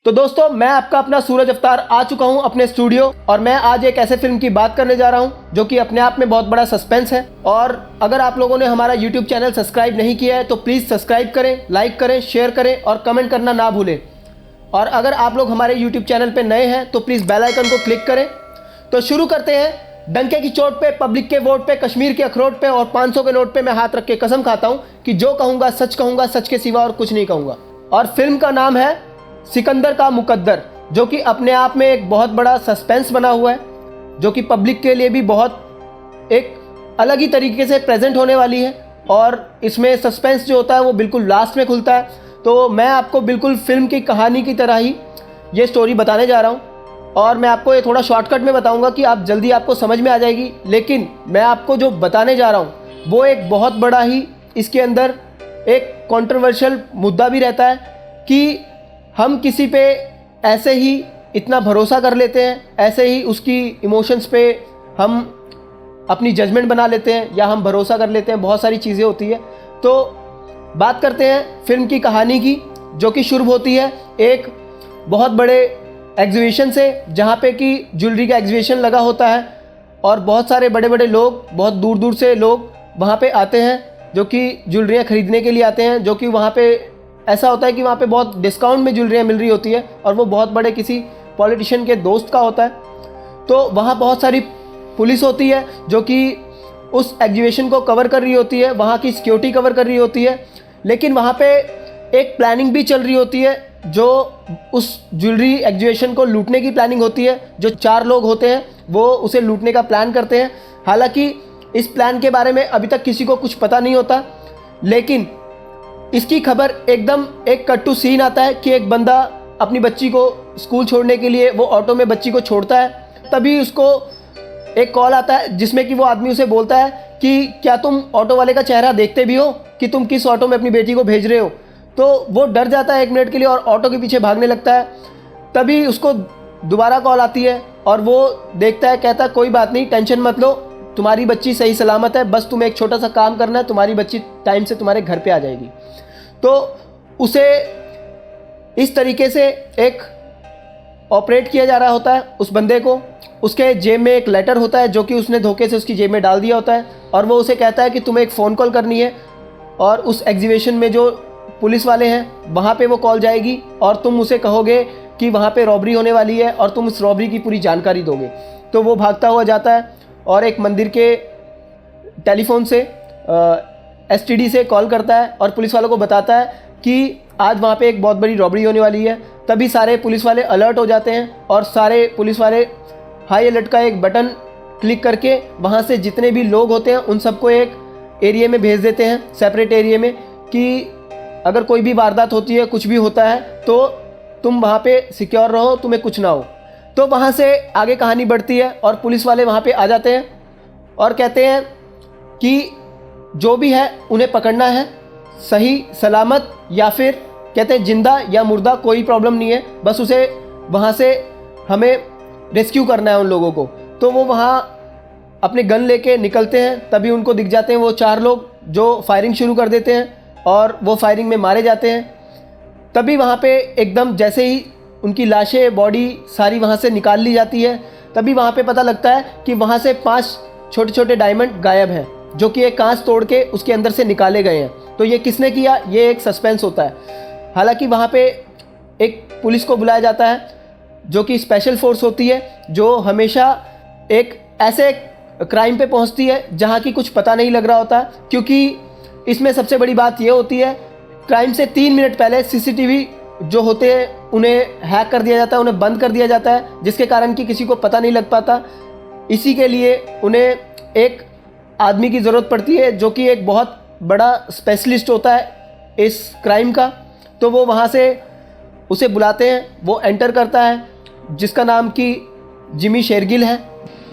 तो दोस्तों, मैं आपका अपना सूरज अवतार आ चुका हूं अपने स्टूडियो और मैं आज एक ऐसे फिल्म की बात करने जा रहा हूं जो कि अपने आप में बहुत बड़ा सस्पेंस है। और अगर आप लोगों ने हमारा यूट्यूब चैनल सब्सक्राइब नहीं किया है तो प्लीज़ सब्सक्राइब करें, लाइक करें, शेयर करें और कमेंट करना ना भूलें। और अगर आप लोग हमारे यूट्यूब चैनल पर नए हैं तो प्लीज़ बेल आइकन को क्लिक करें। तो शुरू करते हैं। डंके की चोट पे, पब्लिक के वोट पे, कश्मीर के अखरोट पे और 500 के नोट पे मैं हाथ रख के कसम खाता हूँ कि जो कहूँगा, सच के सिवा और कुछ नहीं कहूँगा। और फिल्म का नाम है सिकंदर का मुकद्दर, जो कि अपने आप में एक बहुत बड़ा सस्पेंस बना हुआ है, जो कि पब्लिक के लिए भी बहुत एक अलग ही तरीके से प्रेजेंट होने वाली है। और इसमें सस्पेंस जो होता है वो बिल्कुल लास्ट में खुलता है। तो मैं आपको बिल्कुल फिल्म की कहानी की तरह ही ये स्टोरी बताने जा रहा हूँ और मैं आपको ये थोड़ा शॉर्टकट में बताऊँगा कि आप जल्दी आपको समझ में आ जाएगी। लेकिन मैं आपको जो बताने जा रहा हूँ वो एक बहुत बड़ा ही, इसके अंदर एक कंट्रोवर्शियल मुद्दा भी रहता है कि हम किसी पे ऐसे ही इतना भरोसा कर लेते हैं, ऐसे ही उसकी इमोशंस पे हम अपनी जजमेंट बना लेते हैं या हम भरोसा कर लेते हैं। बहुत सारी चीज़ें होती है। तो बात करते हैं फिल्म की कहानी की, जो कि शुरू होती है एक बहुत बड़े एग्जीबिशन से, जहाँ पे कि ज्वेलरी का एग्जीबिशन लगा होता है और बहुत सारे बड़े बड़े लोग, बहुत दूर दूर से लोग वहाँ पे आते हैं, जो कि ज्वेलरियाँ ख़रीदने के लिए आते हैं। जो कि वहाँ पे ऐसा होता है कि वहाँ पे बहुत डिस्काउंट में ज्वेलरियाँ मिल रही होती है और वो बहुत बड़े किसी पॉलिटिशियन के दोस्त का होता है। तो वहाँ बहुत सारी पुलिस होती है जो कि उस एग्जीबिशन को कवर कर रही होती है, वहाँ की सिक्योरिटी कवर कर रही होती है। लेकिन वहाँ पे एक प्लानिंग भी चल रही होती है, जो उस ज्वेलरी एग्जीबिशन को लूटने की प्लानिंग होती है। जो 4 लोग होते हैं वो उसे लूटने का प्लान करते हैं। हालांकि इस प्लान के बारे में अभी तक किसी को कुछ पता नहीं होता, लेकिन इसकी खबर एकदम एक कट टू सीन आता है कि एक बंदा अपनी बच्ची को स्कूल छोड़ने के लिए वो ऑटो में बच्ची को छोड़ता है। तभी उसको एक कॉल आता है जिसमें कि वो आदमी उसे बोलता है कि क्या तुम ऑटो वाले का चेहरा देखते भी हो कि तुम किस ऑटो में अपनी बेटी को भेज रहे हो। तो वो डर जाता है 1 मिनट के लिए और ऑटो के पीछे भागने लगता है। तभी उसको दोबारा कॉल आती है और वो देखता है, कहता है कोई बात नहीं, टेंशन मत लो, तुम्हारी बच्ची सही सलामत है, बस तुम्हें एक छोटा सा काम करना है, तुम्हारी बच्ची टाइम से तुम्हारे घर पे आ जाएगी। तो उसे इस तरीके से एक ऑपरेट किया जा रहा होता है उस बंदे को। उसके जेब में एक लेटर होता है जो कि उसने धोखे से उसकी जेब में डाल दिया होता है और वो उसे कहता है कि तुम्हें एक फ़ोन कॉल करनी है और उस एग्जीबिशन में जो पुलिस वाले हैं वहाँ पे वो कॉल जाएगी और तुम उसे कहोगे कि वहाँ पे रॉबरी होने वाली है और तुम उस रॉबरी की पूरी जानकारी दोगे। तो वो भागता हुआ जाता है और एक मंदिर के टेलीफोन से एसटीडी से कॉल करता है और पुलिस वालों को बताता है कि आज वहाँ पे एक बहुत बड़ी रॉबरी होने वाली है। तभी सारे पुलिस वाले अलर्ट हो जाते हैं और सारे पुलिस वाले हाई अलर्ट का एक बटन क्लिक करके वहाँ से जितने भी लोग होते हैं उन सबको एक एरिया में भेज देते हैं, सेपरेट एरिया में, कि अगर कोई भी वारदात होती है, कुछ भी होता है तो तुम वहाँ पे सिक्योर रहो, तुम्हें कुछ ना हो। तो वहाँ से आगे कहानी बढ़ती है और पुलिस वाले वहाँ पे आ जाते हैं और कहते हैं कि जो भी है उन्हें पकड़ना है, सही सलामत, या फिर कहते हैं जिंदा या मुर्दा कोई प्रॉब्लम नहीं है, बस उसे वहाँ से हमें रेस्क्यू करना है उन लोगों को। तो वो वहाँ अपने गन लेके निकलते हैं। तभी उनको दिख जाते हैं वो 4 लोग जो फायरिंग शुरू कर देते हैं और वो फायरिंग में मारे जाते हैं। तभी वहाँ पे एकदम जैसे ही उनकी लाशें, बॉडी सारी वहाँ से निकाल ली जाती है, तभी वहाँ पे पता लगता है कि वहाँ से 5 छोटे छोटे डायमंड गायब हैं, जो कि एक कांच तोड़ के उसके अंदर से निकाले गए हैं। तो ये किसने किया, ये एक सस्पेंस होता है। हालांकि वहाँ पे एक पुलिस को बुलाया जाता है जो कि स्पेशल फोर्स होती है, जो हमेशा एक ऐसे क्राइम पे पहुँचती है जहाँ की कुछ पता नहीं लग रहा होता। क्योंकि इसमें सबसे बड़ी बात ये होती है, क्राइम से 3 मिनट पहले सीसीटीवी जो होते हैं उन्हें हैक कर दिया जाता है, उन्हें बंद कर दिया जाता है, जिसके कारण कि किसी को पता नहीं लग पाता। इसी के लिए उन्हें एक आदमी की ज़रूरत पड़ती है जो कि एक बहुत बड़ा स्पेशलिस्ट होता है इस क्राइम का। तो वो वहाँ से उसे बुलाते हैं, वो एंटर करता है, जिसका नाम कि जिमी शेरगिल है।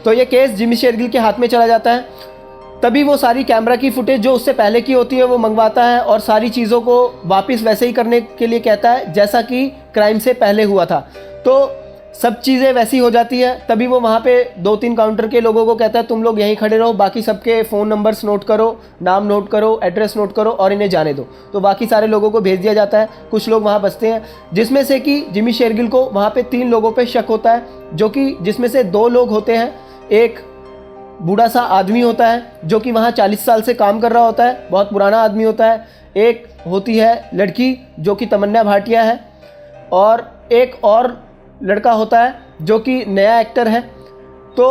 तो ये केस जिमी शेरगिल के हाथ में चला जाता है। तभी वो सारी कैमरा की फुटेज जो उससे पहले की होती है वो मंगवाता है और सारी चीज़ों को वापस वैसे ही करने के लिए कहता है जैसा कि क्राइम से पहले हुआ था। तो सब चीज़ें वैसी हो जाती है। तभी वो वहाँ पे 2-3 काउंटर के लोगों को कहता है तुम लोग यहीं खड़े रहो, बाकी सबके फ़ोन नंबर्स नोट करो, नाम नोट करो, एड्रेस नोट करो और इन्हें जाने दो। तो बाकी सारे लोगों को भेज दिया जाता है। कुछ लोग वहाँ बचते हैं, जिसमें से कि जिमी शेरगिल को वहाँ पे 3 लोगों पे शक होता है, जो कि जिसमें से 2 लोग होते हैं। एक बूढ़ा सा आदमी होता है जो कि वहाँ 40 साल से काम कर रहा होता है, बहुत पुराना आदमी होता है। एक होती है लड़की जो कि तमन्ना भाटिया है, और एक और लड़का होता है जो कि नया एक्टर है। तो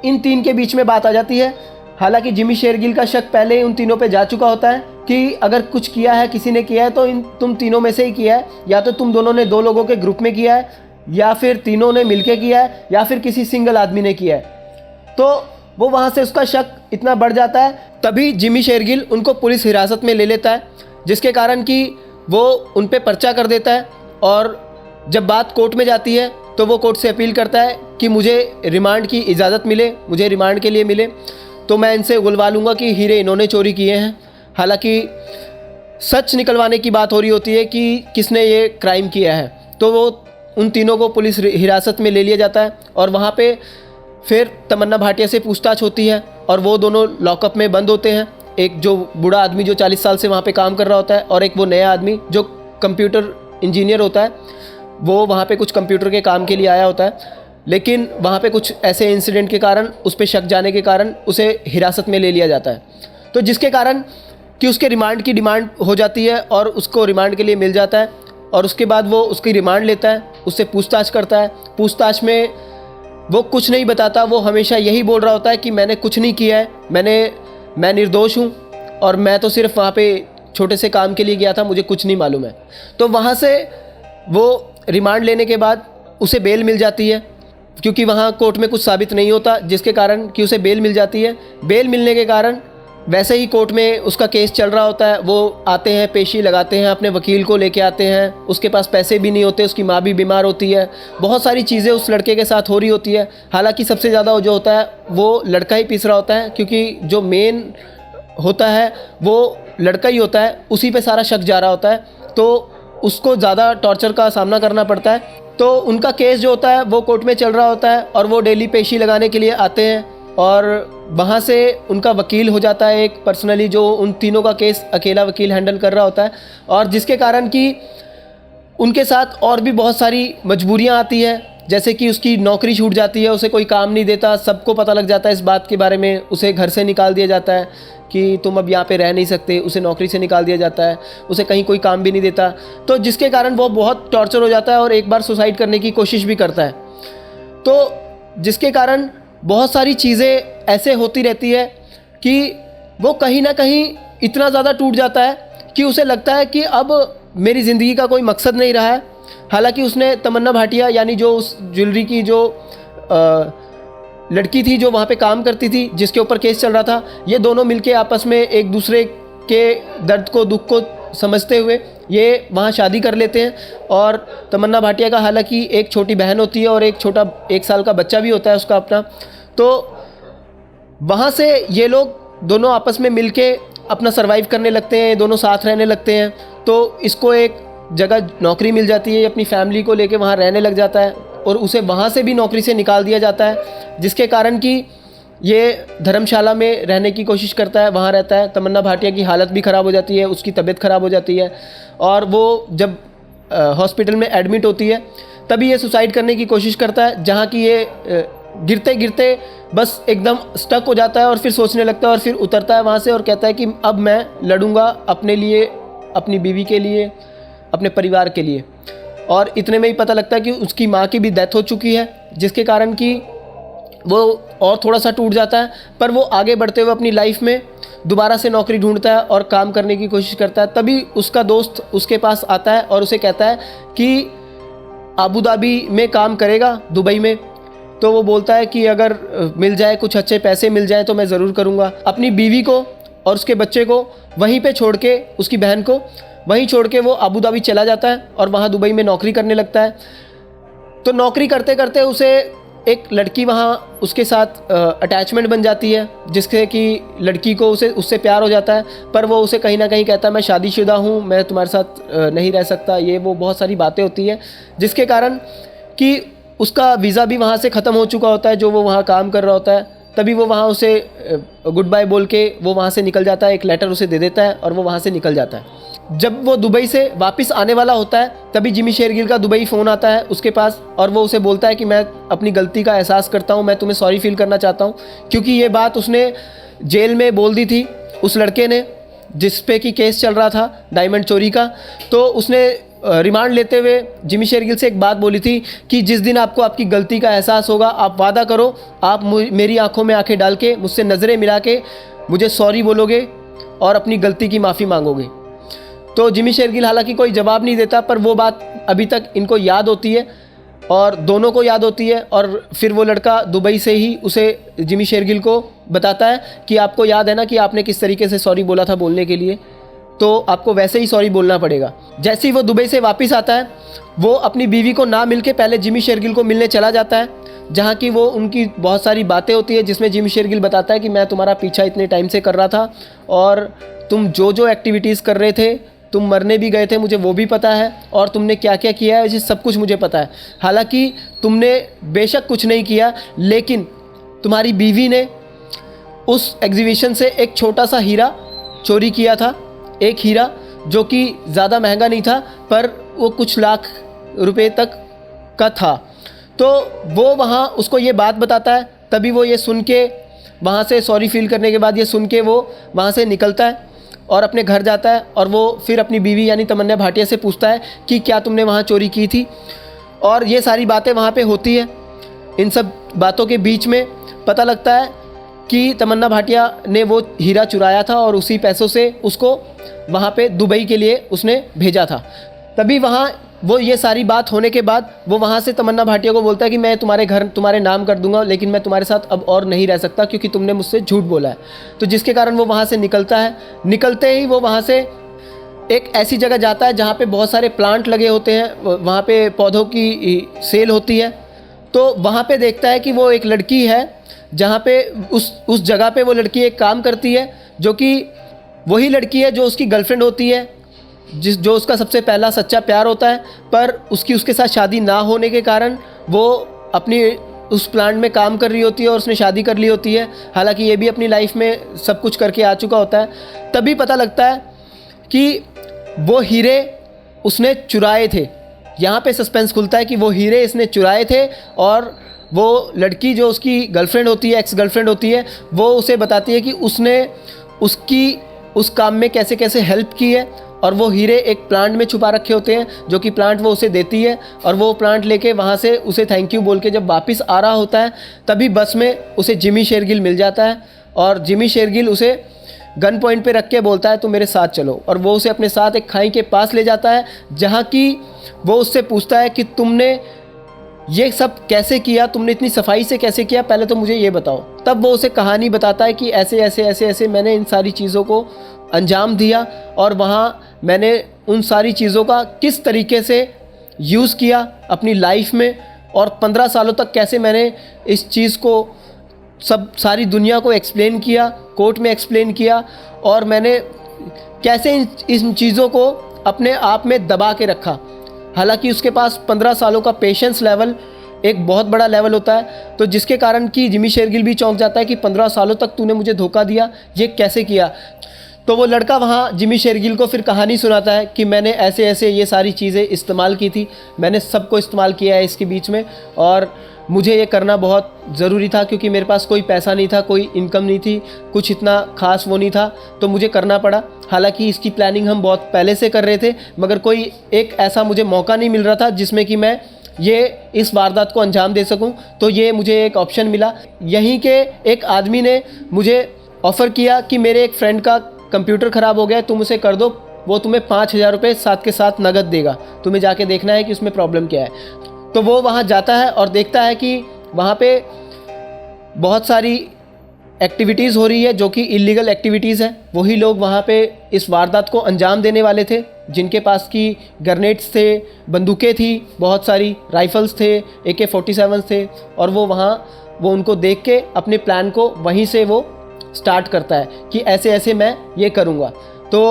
इन 3 के बीच में बात आ जाती है। हालांकि जिमी शेरगिल का शक पहले ही उन तीनों पे जा चुका होता है कि अगर कुछ किया है, किसी ने किया है तो तुम तीनों में से ही किया है, या तो तुम दोनों ने 2 लोगों के ग्रुप में किया है, या फिर तीनों ने मिलके किया है, या फिर किसी सिंगल आदमी ने किया है। तो वो वहाँ से उसका शक इतना बढ़ जाता है। तभी जिमी शेरगिल उनको पुलिस हिरासत में ले लेता है, जिसके कारण कि वो उन पे पर्चा कर देता है। और जब बात कोर्ट में जाती है तो वो कोर्ट से अपील करता है कि मुझे रिमांड की इजाज़त मिले, मुझे रिमांड के लिए मिले, तो मैं इनसे उगलवा लूँगा कि हीरे इन्होंने चोरी किए हैं। हालांकि सच निकलवाने की बात हो रही होती है कि किसने ये क्राइम किया है। तो वो उन तीनों को पुलिस हिरासत में ले लिया जाता है और वहाँ पे फिर तमन्ना भाटिया से पूछताछ होती है और वो दोनों लॉकअप में बंद होते हैं। एक जो बूढ़ा आदमी जो 40 साल से वहाँ पे काम कर रहा होता है, और एक वो नया आदमी जो कंप्यूटर इंजीनियर होता है, वो वहाँ पे कुछ कंप्यूटर के काम के लिए आया होता है। लेकिन वहाँ पे कुछ ऐसे इंसिडेंट के कारण, उस पर शक जाने के कारण उसे हिरासत में ले लिया जाता है। तो जिसके कारण कि उसके रिमांड की डिमांड हो जाती है और उसको रिमांड के लिए मिल जाता है। और उसके बाद वो उसकी रिमांड लेता है, उससे पूछताछ करता है। पूछताछ में वो कुछ नहीं बताता, वो हमेशा यही बोल रहा होता है कि मैंने कुछ नहीं किया है, मैं निर्दोष हूँ और मैं तो सिर्फ वहाँ पे छोटे से काम के लिए गया था, मुझे कुछ नहीं मालूम है। तो वहाँ से वो रिमांड लेने के बाद उसे बेल मिल जाती है, क्योंकि वहाँ कोर्ट में कुछ साबित नहीं होता, जिसके कारण कि उसे बेल मिल जाती है। बेल मिलने के कारण वैसे ही कोर्ट में उसका केस चल रहा होता है। वो आते हैं, पेशी लगाते हैं, अपने वकील को लेके आते हैं। उसके पास पैसे भी नहीं होते, उसकी माँ भी बीमार होती है, बहुत सारी चीज़ें उस लड़के के साथ हो रही होती है। हालांकि सबसे ज़्यादा जो होता है वो लड़का ही पीस रहा होता है, क्योंकि जो मेन होता है वो लड़का ही होता है, उसी पे सारा शक जा रहा होता है। तो उसको ज़्यादा टॉर्चर का सामना करना पड़ता है। तो उनका केस जो होता है वो कोर्ट में चल रहा होता है और वो डेली पेशी लगाने के लिए आते हैं। और वहाँ से उनका वकील हो जाता है एक पर्सनली, जो उन तीनों का केस अकेला वकील हैंडल कर रहा होता है। और जिसके कारण कि उनके साथ और भी बहुत सारी मजबूरियाँ आती हैं, जैसे कि उसकी नौकरी छूट जाती है, उसे कोई काम नहीं देता, सबको पता लग जाता है इस बात के बारे में, उसे घर से निकाल दिया जाता है कि तुम अब यहाँ पे रह नहीं सकते, उसे नौकरी से निकाल दिया जाता है, उसे कहीं कोई काम भी नहीं देता। तो जिसके कारण वो बहुत टॉर्चर हो जाता है और एक बार सुसाइड करने की कोशिश भी करता है। तो जिसके कारण बहुत सारी चीज़ें ऐसे होती रहती है कि वो कहीं ना कहीं इतना ज़्यादा टूट जाता है कि उसे लगता है कि अब मेरी ज़िंदगी का कोई मकसद नहीं रहा है। हालांकि उसने तमन्ना भाटिया, यानी जो उस ज्वेलरी की जो लड़की थी जो वहाँ पे काम करती थी, जिसके ऊपर केस चल रहा था, ये दोनों मिलके आपस में एक दूसरे के दर्द को, दुख को समझते हुए ये वहाँ शादी कर लेते हैं। और तमन्ना भाटिया का हालांकि एक छोटी बहन होती है और एक छोटा 1 साल का बच्चा भी होता है उसका अपना। तो वहाँ से ये लोग दोनों आपस में मिलके अपना सर्वाइव करने लगते हैं, दोनों साथ रहने लगते हैं। तो इसको एक जगह नौकरी मिल जाती है, अपनी फैमिली को लेके वहाँ रहने लग जाता है और उसे वहाँ से भी नौकरी से निकाल दिया जाता है, जिसके कारण कि ये धर्मशाला में रहने की कोशिश करता है, वहाँ रहता है। तमन्ना भाटिया की हालत भी ख़राब हो जाती है, उसकी तबीयत ख़राब हो जाती है और वो जब हॉस्पिटल में एडमिट होती है तभी ये सुसाइड करने की कोशिश करता है, जहाँ की ये गिरते गिरते बस एकदम स्टक हो जाता है और फिर सोचने लगता है और फिर उतरता है वहाँ से और कहता है कि अब मैं लड़ूंगा अपने लिए, अपनी बीवी के लिए, अपने परिवार के लिए। और इतने में ही पता लगता है कि उसकी माँ की भी डेथ हो चुकी है, जिसके कारण कि वो और थोड़ा सा टूट जाता है। पर वो आगे बढ़ते हुए अपनी लाइफ में दोबारा से नौकरी ढूंढता है और काम करने की कोशिश करता है। तभी उसका दोस्त उसके पास आता है और उसे कहता है कि अबू धाबी में काम करेगा, दुबई में। तो वो बोलता है कि अगर मिल जाए, कुछ अच्छे पैसे मिल जाए तो मैं ज़रूर करूँगा। अपनी बीवी को और उसके बच्चे को वहीं पे छोड़ के, उसकी बहन को वहीं छोड़ के वो अबू धाबी चला जाता है और वहाँ दुबई में नौकरी करने लगता है। तो नौकरी करते करते उसे एक लड़की वहाँ उसके साथ अटैचमेंट बन जाती है, जिससे कि लड़की को उससे प्यार हो जाता है। पर वो उसे कहीं ना कहीं कहता है मैं शादीशुदा हूँ, मैं तुम्हारे साथ नहीं रह सकता। ये वो बहुत सारी बातें होती है, जिसके कारण कि उसका वीज़ा भी वहाँ से ख़त्म हो चुका होता है जो वो वहाँ काम कर रहा होता है। तभी वो वहाँ उसे गुड बाय बोल के वो वहाँ से निकल जाता है, एक लेटर उसे दे देता है और वो वहाँ से निकल जाता है। जब वो दुबई से वापस आने वाला होता है तभी जिमी शेरगिल का दुबई फ़ोन आता है उसके पास और वो उसे बोलता है कि मैं अपनी गलती का एहसास करता हूँ, मैं तुम्हें सॉरी फील करना चाहता हूँ, क्योंकि ये बात उसने जेल में बोल दी थी उस लड़के ने जिस पे कि केस चल रहा था डायमंड चोरी का। तो उसने रिमांड लेते हुए जिमी शेरगिल से एक बात बोली थी कि जिस दिन आपको आपकी गलती का एहसास होगा आप वादा करो, आप मेरी आंखों में आंखें डाल के मुझसे नज़रें मिला के मुझे सॉरी बोलोगे और अपनी गलती की माफ़ी मांगोगे। तो जिमी शेरगिल हालांकि कोई जवाब नहीं देता, पर वो बात अभी तक इनको याद होती है और दोनों को याद होती है। और फिर वो लड़का दुबई से ही उसे जिमी शेरगिल को बताता है कि आपको याद है ना कि आपने किस तरीके से सॉरी बोला था बोलने के लिए, तो आपको वैसे ही सॉरी बोलना पड़ेगा। जैसे ही वो दुबई से वापस आता है वो अपनी बीवी को ना मिल के पहले जिमी शेरगिल को मिलने चला जाता है, जहाँ की वो उनकी बहुत सारी बातें होती है जिसमें जिमी शेरगिल बताता है कि मैं तुम्हारा पीछा इतने टाइम से कर रहा था और तुम जो जो एक्टिविटीज़ कर रहे थे, तुम मरने भी गए थे मुझे वो भी पता है, और तुमने क्या क्या किया है ये सब कुछ मुझे पता है। हालांकि तुमने बेशक कुछ नहीं किया, लेकिन तुम्हारी बीवी ने उस एग्जीबिशन से एक छोटा सा हीरा चोरी किया था, एक हीरा जो कि ज़्यादा महंगा नहीं था पर वो कुछ लाख रुपए तक का था। तो वो वहाँ उसको ये बात बताता है, तभी वो ये सुन के वहाँ से सॉरी फील करने के बाद ये सुन के वो वहाँ से निकलता है और अपने घर जाता है। और वो फिर अपनी बीवी यानी तमन्ना भाटिया से पूछता है कि क्या तुमने वहाँ चोरी की थी, और ये सारी बातें वहाँ पे होती है। इन सब बातों के बीच में पता लगता है कि तमन्ना भाटिया ने वो हीरा चुराया था और उसी पैसों से उसको वहाँ पे दुबई के लिए उसने भेजा था। तभी वहाँ वो ये सारी बात होने के बाद वो वहाँ से तमन्ना भाटिया को बोलता है कि मैं तुम्हारे घर तुम्हारे नाम कर दूंगा, लेकिन मैं तुम्हारे साथ अब और नहीं रह सकता क्योंकि तुमने मुझसे झूठ बोला है। तो जिसके कारण वो वहाँ से निकलता है। निकलते ही वो वहाँ से एक ऐसी जगह जाता है जहाँ पे बहुत सारे प्लांट लगे होते हैं, वहाँ पे पौधों की सेल होती है। तो वहाँ पे देखता है कि वो एक लड़की है जहाँ पे उस जगह पे वो लड़की एक काम करती है जो कि वही लड़की है जो उसकी गर्लफ्रेंड होती है, जो उसका सबसे पहला सच्चा प्यार होता है। पर उसके साथ शादी ना होने के कारण वो अपनी उस प्लांट में काम कर रही होती है और उसने शादी कर ली होती है। हालांकि ये भी अपनी लाइफ में सब कुछ करके आ चुका होता है। तभी पता लगता है कि वो हीरे उसने चुराए थे। यहाँ पे सस्पेंस खुलता है कि वो हीरे इसने चुराए थे, और वो लड़की जो उसकी गर्लफ्रेंड होती है, एक्स गर्लफ्रेंड होती है, वो उसे बताती है कि उसने उसकी उस काम में कैसे कैसे हेल्प की है। और वो हीरे एक प्लांट में छुपा रखे होते हैं जो कि प्लांट वो उसे देती है, और वो प्लांट लेके वहाँ से उसे थैंक यू बोल के जब वापस आ रहा होता है तभी बस में उसे जिमी शेरगिल मिल जाता है। और जिमी शेरगिल उसे गन पॉइंट पे रख के बोलता है तुम मेरे साथ चलो, और वो उसे अपने साथ एक खाई के पास ले जाता है जहाँ की वो उससे पूछता है कि तुमने ये सब कैसे किया, तुमने इतनी सफाई से कैसे किया, पहले तो मुझे ये बताओ। तब वो उसे कहानी बताता है कि ऐसे ऐसे ऐसे ऐसे मैंने इन सारी चीज़ों को अंजाम दिया और वहाँ मैंने उन सारी चीज़ों का किस तरीके से यूज़ किया अपनी लाइफ में, और 15 सालों तक कैसे मैंने इस चीज़ को सब सारी दुनिया को एक्सप्लेन किया, कोर्ट में एक्सप्लेन किया, और मैंने कैसे इन चीज़ों को अपने आप में दबा के रखा। हालांकि उसके पास 15 सालों का पेशेंस लेवल एक बहुत बड़ा लेवल होता है, तो जिसके कारण कि जिमी शेरगिल भी चौंक जाता है कि 15 सालों तक तूने मुझे धोखा दिया, ये कैसे किया। तो वो लड़का वहाँ जिमी शेरगिल को फिर कहानी सुनाता है कि मैंने ऐसे ऐसे ये सारी चीज़ें इस्तेमाल की थी, मैंने सबको इस्तेमाल किया है इसके बीच में, और मुझे ये करना बहुत ज़रूरी था क्योंकि मेरे पास कोई पैसा नहीं था, कोई इनकम नहीं थी, कुछ इतना ख़ास वो नहीं था, तो मुझे करना पड़ा। हालांकि इसकी प्लानिंग हम बहुत पहले से कर रहे थे, मगर कोई एक ऐसा मुझे मौका नहीं मिल रहा था जिसमें कि मैं ये इस वारदात को अंजाम दे सकूं। तो ये मुझे एक ऑप्शन मिला। यहीं के एक आदमी ने मुझे ऑफ़र किया कि मेरे एक फ्रेंड का कंप्यूटर ख़राब हो गया है, तुम उसे कर दो, वो तुम्हें 5000 रुपये साथ के साथ नगद देगा, तुम्हें जाके देखना है कि उसमें प्रॉब्लम क्या है। तो वो वहाँ जाता है और देखता है कि वहाँ पे बहुत सारी एक्टिविटीज़ हो रही है जो कि इलीगल एक्टिविटीज़ है। वही लोग वहाँ पे इस वारदात को अंजाम देने वाले थे जिनके पास की ग्रेनेड्स थे, बंदूकें थी, बहुत सारी राइफ़ल्स थे, AK-47 थे, और वो उनको देख के अपने प्लान को वहीं से वो स्टार्ट करता है कि ऐसे ऐसे मैं ये करूँगा। तो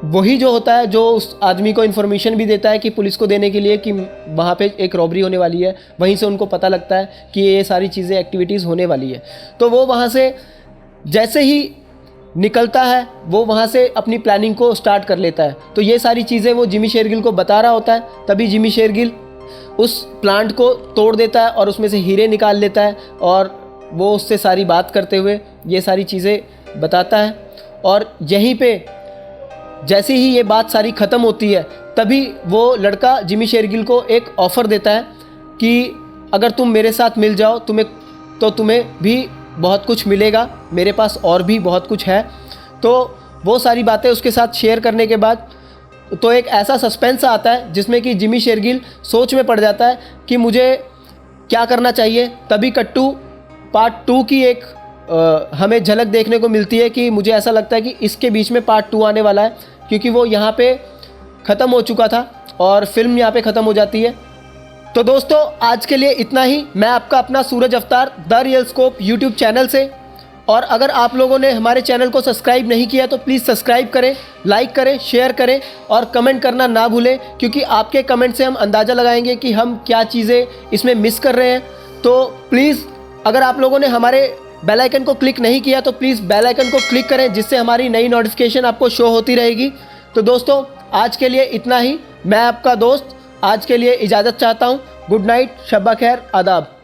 वही जो होता है जो उस आदमी को इन्फॉर्मेशन भी देता है कि पुलिस को देने के लिए कि वहाँ पे एक रॉबरी होने वाली है। वहीं से उनको पता लगता है कि ये सारी चीज़ें एक्टिविटीज़ होने वाली है। तो वो वहाँ से जैसे ही निकलता है वो वहाँ से अपनी प्लानिंग को स्टार्ट कर लेता है। तो ये सारी चीज़ें वो जिमी शेरगिल को बता रहा होता है। तभी जिमी शेरगिल उस प्लांट को तोड़ देता है और उसमें से हीरे निकाल लेता है और वो उससे सारी बात करते हुए ये सारी चीज़ें बताता है। और यहीं पे जैसे ही ये बात सारी ख़त्म होती है तभी वो लड़का जिमी शेरगिल को एक ऑफ़र देता है कि अगर तुम मेरे साथ मिल जाओ तुम्हें भी बहुत कुछ मिलेगा, मेरे पास और भी बहुत कुछ है। तो वो सारी बातें उसके साथ शेयर करने के बाद तो एक ऐसा सस्पेंस आता है जिसमें कि जिमी शेरगिल सोच में पड़ जाता है कि मुझे क्या करना चाहिए। तभी कट्टू पार्ट 2 की एक हमें झलक देखने को मिलती है कि मुझे ऐसा लगता है कि इसके बीच में पार्ट 2 आने वाला है, क्योंकि वो यहाँ पे ख़त्म हो चुका था और फिल्म यहाँ पे ख़त्म हो जाती है। तो दोस्तों आज के लिए इतना ही। मैं आपका अपना सूरज अवतार the real scope YouTube channel से, और अगर आप लोगों ने हमारे चैनल को सब्सक्राइब नहीं किया तो प्लीज़ सब्सक्राइब करें, लाइक करें, शेयर करें और कमेंट करना ना भूलें, क्योंकि आपके कमेंट से हम अंदाज़ा लगाएंगे कि हम क्या चीज़ें इसमें मिस कर रहे हैं। तो प्लीज़ अगर आप लोगों ने हमारे बेल आइकन को क्लिक नहीं किया तो प्लीज़ बेल आइकन को क्लिक करें, जिससे हमारी नई नोटिफिकेशन आपको शो होती रहेगी। तो दोस्तों आज के लिए इतना ही। मैं आपका दोस्त आज के लिए इजाज़त चाहता हूँ। गुड नाइट, शब्बा खैर, आदाब।